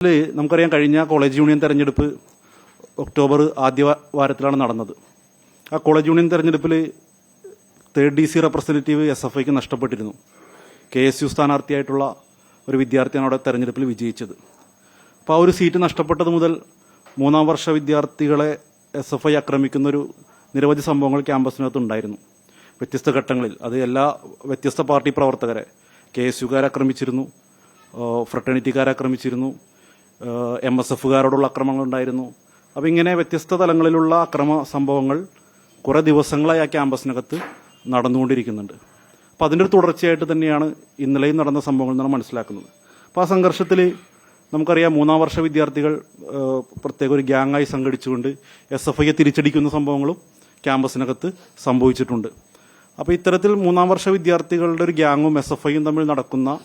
നമുക്കറിയാം, കഴിഞ്ഞ college union തെരഞ്ഞെടുപ്പ് ഒക്ടോബർ ആദ്യ വാരത്തിലാണ് നടന്നത്. ആ കോളേജ് യൂണിയൻ തെരഞ്ഞെടുപ്പിൽ 3rd DC റെപ്രസെൻറ്റേറ്റീവ് SFIക്ക് നഷ്ടപ്പെട്ടിരുന്നു. KSU സ്ഥാനാർത്ഥിയായിട്ടുള്ള ഒരു വിദ്യാർത്ഥിയാണ് അവിടെ തെരഞ്ഞെടുപ്പിൽ വിജയിച്ചത്. അപ്പോൾ ആ ഒരു സീറ്റ് നഷ്ടപ്പെട്ടത് മുതൽ 3ാം വർഷ വിദ്യാർത്ഥികളെ SFI ആക്രമിക്കുന്നൊരു നിരവധി സംഭവങ്ങൾ ക്യാമ്പസിനകത്ത് ഉണ്ടായിരുന്നു. വ്യത്യസ്ത ഘട്ടങ്ങളിൽ അത് എല്ലാ വ്യത്യസ്ത പാർട്ടി പ്രവർത്തകരെ KSUകാരെ ആക്രമിച്ചിരുന്നു, ഫ്രട്ടേണിറ്റിക്കാരെ ആക്രമിച്ചിരുന്നു, MSFകാരോടുള്ള അക്രമങ്ങൾ ഉണ്ടായിരുന്നു. അപ്പോൾ ഇങ്ങനെ വ്യത്യസ്ത തലങ്ങളിലുള്ള അക്രമ സംഭവങ്ങൾ കുറേ ദിവസങ്ങളായി ആ ക്യാമ്പസിനകത്ത് നടന്നുകൊണ്ടിരിക്കുന്നുണ്ട്. അപ്പോൾ അതിൻ്റെ ഒരു തുടർച്ചയായിട്ട് തന്നെയാണ് ഇന്നലെയും നടന്ന സംഭവങ്ങൾ എന്നാണ് മനസ്സിലാക്കുന്നത്. അപ്പോൾ ആ സംഘർഷത്തിൽ നമുക്കറിയാം, 3ാം വർഷ വിദ്യാർത്ഥികൾ പ്രത്യേക ഒരു ഗ്യാങ്ങായി സംഘടിച്ചുകൊണ്ട് SFIയെ തിരിച്ചടിക്കുന്ന സംഭവങ്ങളും ക്യാമ്പസിനകത്ത് സംഭവിച്ചിട്ടുണ്ട്. അപ്പോൾ ഇത്തരത്തിൽ 3ാം വർഷ വിദ്യാർത്ഥികളുടെ ഒരു ഗ്യാങ്ങും SFIയും തമ്മിൽ നടക്കുന്ന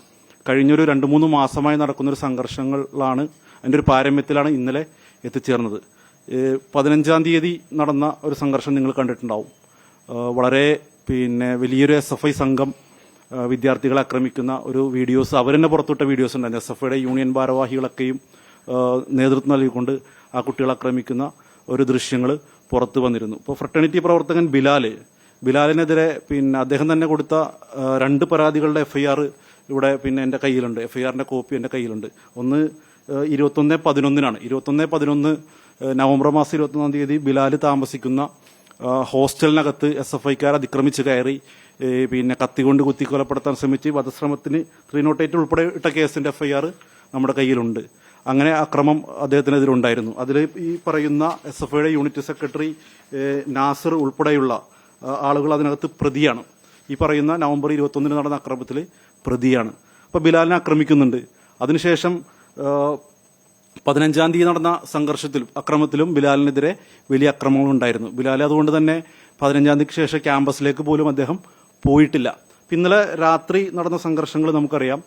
കഴിഞ്ഞൊരു 2-3 മാസമായി നടക്കുന്നൊരു സംഘർഷങ്ങളാണ്, അതിൻ്റെ ഒരു പാരമ്യത്തിലാണ് ഇന്നലെ എത്തിച്ചേർന്നത്. 15ാം തീയതി നടന്ന ഒരു സംഘർഷം നിങ്ങൾ കണ്ടിട്ടുണ്ടാവും. വളരെ വലിയൊരു SFI സംഘം വിദ്യാർത്ഥികളെ ആക്രമിക്കുന്ന ഒരു വീഡിയോസ് അവർ തന്നെ പുറത്തുവിട്ട വീഡിയോസ് ഉണ്ടായിരുന്നു. SFIയുടെ യൂണിയൻ ഭാരവാഹികളൊക്കെയും നേതൃത്വം നൽകിക്കൊണ്ട് ആ കുട്ടികളെ ആക്രമിക്കുന്ന ഒരു ദൃശ്യങ്ങൾ പുറത്തു വന്നിരുന്നു. ഇപ്പോൾ ഫ്രട്ടേണിറ്റി പ്രവർത്തകൻ ബിലാലിനെതിരെ അദ്ദേഹം തന്നെ കൊടുത്ത 2 പരാതികളുടെ FIR ഇവിടെ എൻ്റെ കയ്യിലുണ്ട്. FIRന്റെ കോപ്പി എൻ്റെ കയ്യിലുണ്ട്. ഒന്ന് 21/11 21/11 നവംബർ മാസം 21-ാം തീയതി ബിലാൽ താമസിക്കുന്ന ഹോസ്റ്റലിനകത്ത് SFIക്കാർ അതിക്രമിച്ച് കയറി കത്തികൊണ്ട് കുത്തിക്കൊലപ്പെടുത്താൻ ശ്രമിച്ച് വധശ്രമത്തിന് 308 ഉൾപ്പെടെ ഇട്ട കേസിന്റെ FIR നമ്മുടെ കയ്യിലുണ്ട്. അങ്ങനെ അക്രമം അദ്ദേഹത്തിനെതിരുണ്ടായിരുന്നു. അതിൽ ഈ പറയുന്ന SFIയുടെ യൂണിറ്റ് സെക്രട്ടറി നാസർ ഉൾപ്പെടെയുള്ള ആളുകൾ അതിനകത്ത് പ്രതിയാണ്. ഈ പറയുന്ന നവംബർ 21 നടന്ന അക്രമത്തിൽ പ്രതിയാണ്. അപ്പോൾ ബിലാലിനെ ആക്രമിക്കുന്നുണ്ട്. അതിനുശേഷം 15ാം തീയതി നടന്ന അക്രമത്തിലും ബിലാലിനെതിരെ വലിയ അക്രമങ്ങളുണ്ടായിരുന്നു. ബിലാൽ അതുകൊണ്ട് തന്നെ 15ാം തീയതിക്ക് ശേഷം ക്യാമ്പസിലേക്ക് പോലും അദ്ദേഹം പോയിട്ടില്ല. ഇന്നലെ രാത്രി നടന്ന സംഘർഷങ്ങൾ നമുക്കറിയാം.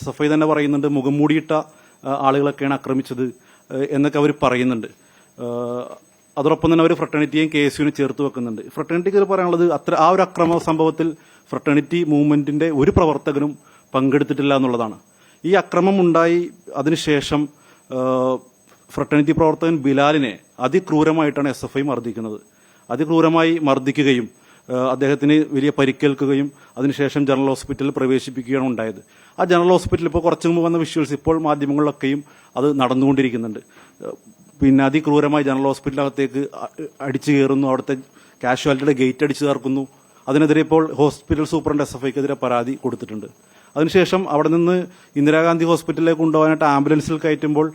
SFI തന്നെ പറയുന്നുണ്ട്, മുഖം മൂടിയിട്ട ആളുകളൊക്കെയാണ് ആക്രമിച്ചത് എന്നൊക്കെ അവർ പറയുന്നുണ്ട്. അതോടൊപ്പം തന്നെ അവർ ഫ്രട്ടേണിറ്റിയെയും KSUവിനെ ചേർത്ത് വെക്കുന്നുണ്ട്. ഫ്രട്ടേണിറ്റിക്ക് പറയാനുള്ളത്, ആ ഒരു അക്രമ സംഭവത്തിൽ ഫ്രട്ടേണിറ്റി മൂവ്മെന്റിന്റെ ഒരു പ്രവർത്തകനും പങ്കെടുത്തിട്ടില്ല എന്നുള്ളതാണ്. ഈ അക്രമം ഉണ്ടായി അതിനുശേഷം ഫ്രട്ടേണിറ്റി പ്രവർത്തകൻ ബിലാലിനെ അതിക്രൂരമായിട്ടാണ് SFI മർദ്ദിക്കുന്നത്. അതിക്രൂരമായി മർദ്ദിക്കുകയും അദ്ദേഹത്തിന് വലിയ പരിക്കേൽക്കുകയും അതിനുശേഷം ജനറൽ ഹോസ്പിറ്റലിൽ പ്രവേശിപ്പിക്കുകയാണ് ഉണ്ടായത്. ആ ജനറൽ ഹോസ്പിറ്റലിൽ ഇപ്പോൾ കുറച്ചു മുമ്പ് വന്ന വിഷ്വൽസ് ഇപ്പോൾ മാധ്യമങ്ങളിലൊക്കെയും അത് നടന്നുകൊണ്ടിരിക്കുന്നുണ്ട്. അതിക്രൂരമായി ജനറൽ ഹോസ്പിറ്റലിനകത്തേക്ക് അടിച്ചു കയറുന്നു, അവിടുത്തെ കാഷ്വാലിറ്റിയുടെ ഗേറ്റ് അടിച്ചു തീർക്കുന്നു. അതിനെതിരെ ഇപ്പോൾ ഹോസ്പിറ്റൽ സൂപ്രണ്ട് SFIക്കെതിരെ പരാതി കൊടുത്തിട്ടുണ്ട്. അതിനുശേഷം അവിടെ നിന്ന് ഇന്ദിരാഗാന്ധി ഹോസ്പിറ്റലിലേക്ക് കൊണ്ടുപോകാനായിട്ട് ആംബുലൻസിൽ കയറ്റുമ്പോൾ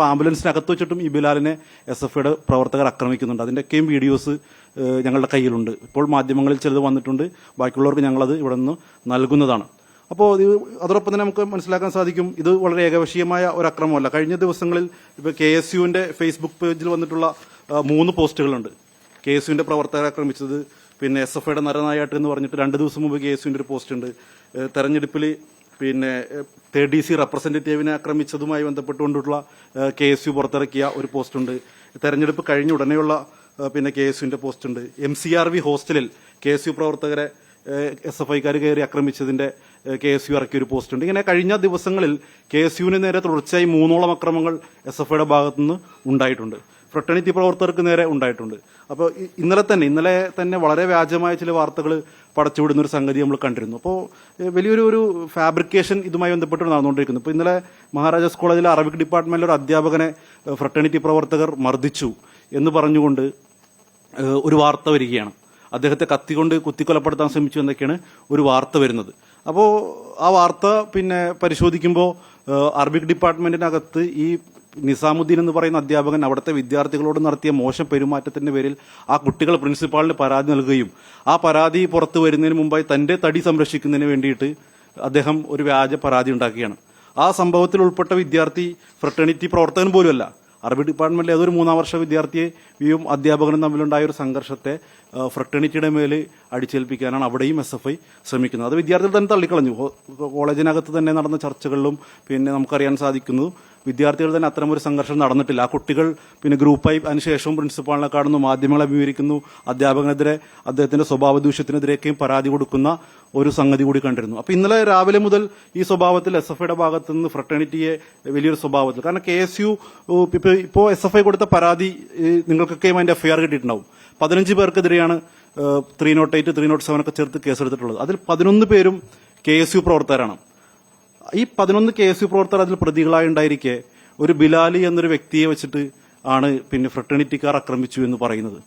ആംബുലൻസിനകത്ത് വെച്ചിട്ടും ഈ ബിലാലിനെ SFIയുടെ പ്രവർത്തകർ ആക്രമിക്കുന്നുണ്ട്. അതിൻ്റെയൊക്കെയും വീഡിയോസ് ഞങ്ങളുടെ കയ്യിലുണ്ട്. ഇപ്പോൾ മാധ്യമങ്ങളിൽ ചിലത് വന്നിട്ടുണ്ട്. ബാക്കിയുള്ളവർക്ക് ഞങ്ങളത് ഇവിടെ നിന്ന് നൽകുന്നതാണ്. അപ്പോൾ അതോടൊപ്പം തന്നെ നമുക്ക് മനസ്സിലാക്കാൻ സാധിക്കും, ഇത് വളരെ ഏകപക്ഷീയമായ ഒരു അക്രമമല്ല. കഴിഞ്ഞ ദിവസങ്ങളിൽ ഇപ്പോൾ KSUവിന്റെ ഫേസ്ബുക്ക് പേജിൽ വന്നിട്ടുള്ള 3 പോസ്റ്റുകളുണ്ട്. KSUവിന്റെ പ്രവർത്തകരെ ആക്രമിച്ചത്, SFIയുടെ നരനായാട്ട് എന്ന് പറഞ്ഞിട്ട് 2 ദിവസം മുമ്പ് KSUവിന്റെ ഒരു പോസ്റ്റ് ഉണ്ട്. തെരഞ്ഞെടുപ്പിൽ 3rd DC റെപ്രസെന്റേറ്റീവിനെ ആക്രമിച്ചതുമായി ബന്ധപ്പെട്ടുകൊണ്ടുള്ള KSU പുറത്തിറക്കിയ ഒരു പോസ്റ്റുണ്ട്. തെരഞ്ഞെടുപ്പ് കഴിഞ്ഞ ഉടനെയുള്ള KSUവിന്റെ പോസ്റ്റുണ്ട്. MCRV ഹോസ്റ്റലിൽ KSU പ്രവർത്തകരെ SFIക്കാർ കയറി ആക്രമിച്ചതിന്റെ KSU ഇറക്കിയ ഒരു പോസ്റ്റുണ്ട്. ഇങ്ങനെ കഴിഞ്ഞ ദിവസങ്ങളിൽ KSUവിന് നേരെ തുടർച്ചയായി 3ഓളം അക്രമങ്ങൾ SFIയുടെ ഭാഗത്തുനിന്ന് ഉണ്ടായിട്ടുണ്ട്. ഫ്രട്ടേണിറ്റി പ്രവർത്തകർക്ക് നേരെ ഉണ്ടായിട്ടുണ്ട്. അപ്പോൾ ഇന്നലെ തന്നെ വളരെ വ്യാജമായ ചില വാർത്തകൾ പടച്ചുവിടുന്ന ഒരു സംഗതി നമ്മൾ കണ്ടിരുന്നു. അപ്പോൾ വലിയൊരു ഫാബ്രിക്കേഷൻ ഇതുമായി ബന്ധപ്പെട്ട് നടന്നുകൊണ്ടിരിക്കുന്നു. ഇപ്പോൾ ഇന്നലെ മഹാരാജാസ് കോളേജിലെ അറബിക് ഡിപ്പാർട്ട്മെന്റിലെ ഒരു അധ്യാപകനെ ഫ്രട്ടേണിറ്റി പ്രവർത്തകർ മർദ്ദിച്ചു എന്ന് പറഞ്ഞുകൊണ്ട് ഒരു വാർത്ത വരികയാണ്. അദ്ദേഹത്തെ കത്തിക്കൊണ്ട് കുത്തിക്കൊലപ്പെടുത്താൻ ശ്രമിച്ചു എന്നൊക്കെയാണ് ഒരു വാർത്ത വരുന്നത്. അപ്പോൾ ആ വാർത്ത പരിശോധിക്കുമ്പോൾ അറബിക് ഡിപ്പാർട്ട്മെന്റിനകത്ത് ഈ നിസാമുദ്ദീൻ എന്ന് പറയുന്ന അധ്യാപകൻ അവിടുത്തെ വിദ്യാർത്ഥികളോട് നടത്തിയ മോശം പെരുമാറ്റത്തിന്റെ പേരിൽ ആ കുട്ടികൾ പ്രിൻസിപ്പാളിന് പരാതി നൽകുകയും ആ പരാതി പുറത്തു വരുന്നതിന് മുമ്പായി തന്റെ തടി സംരക്ഷിക്കുന്നതിന് വേണ്ടിയിട്ട് അദ്ദേഹം ഒരു വ്യാജ പരാതി ഉണ്ടാക്കുകയാണ്. ആ സംഭവത്തിൽ ഉൾപ്പെട്ട വിദ്യാർത്ഥി ഫ്രട്ടേണിറ്റി പ്രവർത്തകൻ പോലുമല്ല. അറബിക് ഡിപ്പാർട്ട്മെന്റിലെ ഏതൊരു 3ാം വർഷ വിദ്യാർത്ഥിയും അധ്യാപകനും തമ്മിലുണ്ടായ ഒരു സംഘർഷത്തെ ഫ്രട്ടേണിറ്റിയുടെ മേൽ അടിച്ചേൽപ്പിക്കാനാണ് അവിടെയും SFI ശ്രമിക്കുന്നത്. അത് വിദ്യാർത്ഥികൾ തന്നെ തള്ളിക്കളഞ്ഞു. കോളേജിനകത്ത് തന്നെ നടന്ന ചർച്ചകളിലും നമുക്കറിയാൻ സാധിക്കുന്നു, വിദ്യാർത്ഥികൾ തന്നെ അത്തരമൊരു സംഘർഷം നടന്നിട്ടില്ല. ആ കുട്ടികൾ പിന്നെ ഗ്രൂപ്പായി അതിനുശേഷവും പ്രിൻസിപ്പാളിനെ കാണുന്നു, മാധ്യമങ്ങളെ അഭിമുഖീകരിക്കുന്നു, അധ്യാപകനെതിരെ അദ്ദേഹത്തിന്റെ സ്വഭാവ ദൂഷ്യത്തിനെതിരെയൊക്കെയും പരാതി കൊടുക്കുന്ന ഒരു സംഗതി കൂടി കണ്ടിരുന്നു. അപ്പൊ ഇന്നലെ രാവിലെ മുതൽ ഈ സ്വഭാവത്തിൽ SFIയുടെ ഭാഗത്ത് നിന്ന് ഫ്രട്ടേണിറ്റിയെ വലിയൊരു സ്വഭാവത്തിൽ, കാരണം KSU ഇപ്പോ SFI കൊടുത്ത പരാതി നിങ്ങൾക്കൊക്കെയും അതിന്റെ FIR കിട്ടിയിട്ടുണ്ടാവും. 15 പേർക്കെതിരെയാണ് 308, 307 ഒക്കെ ചേർത്ത് കേസെടുത്തിട്ടുള്ളത്. അതിൽ 11 പേരും KSU പ്രവർത്തകരാണ്. ഈ 11 KSU പ്രവർത്തകർ അതിൽ പ്രതികളായി ഉണ്ടായിരിക്കെ ഒരു ബിലാലി എന്നൊരു വ്യക്തിയെ വെച്ചിട്ട് ആണ് പിന്നെ ഫ്രട്ടേണിറ്റിക്കാർ ആക്രമിച്ചു എന്ന് പറയുന്നത്.